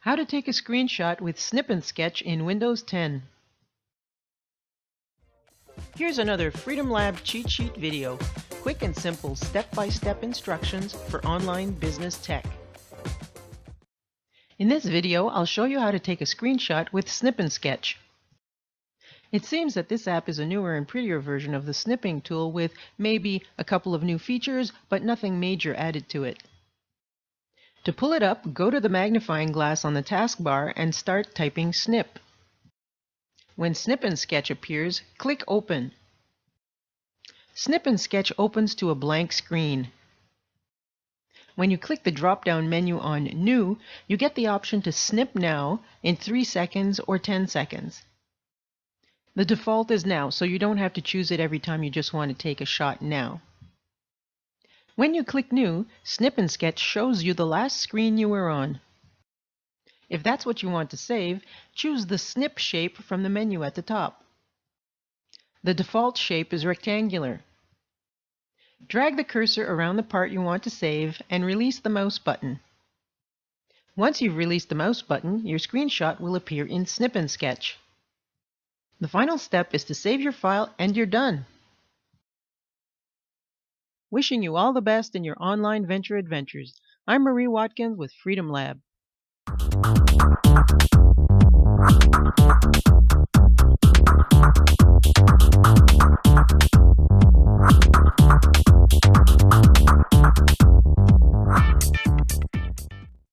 How to take a screenshot with Snip and Sketch in Windows 10. Here's another Freedom Lab cheat sheet video. Quick and simple step-by-step instructions for online business tech. In this video, I'll show you how to take a screenshot with Snip and Sketch. It seems that this app is a newer and prettier version of the snipping tool with maybe a couple of new features, but nothing major added to it. To pull it up, go to the magnifying glass on the taskbar and start typing Snip. When Snip and Sketch appears, click Open. Snip and Sketch opens to a blank screen. When you click the drop-down menu on New, you get the option to snip now in 3 seconds or 10 seconds. The default is now, so you don't have to choose it every time you just want to take a shot now. When you click New, Snip and Sketch shows you the last screen you were on. If that's what you want to save, choose the snip shape from the menu at the top. The default shape is rectangular. Drag the cursor around the part you want to save and release the mouse button. Once you've released the mouse button, your screenshot will appear in Snip and Sketch. The final step is to save your file and you're done. Wishing you all the best in your online venture adventures. I'm Marie Watkins with Freedom Lab.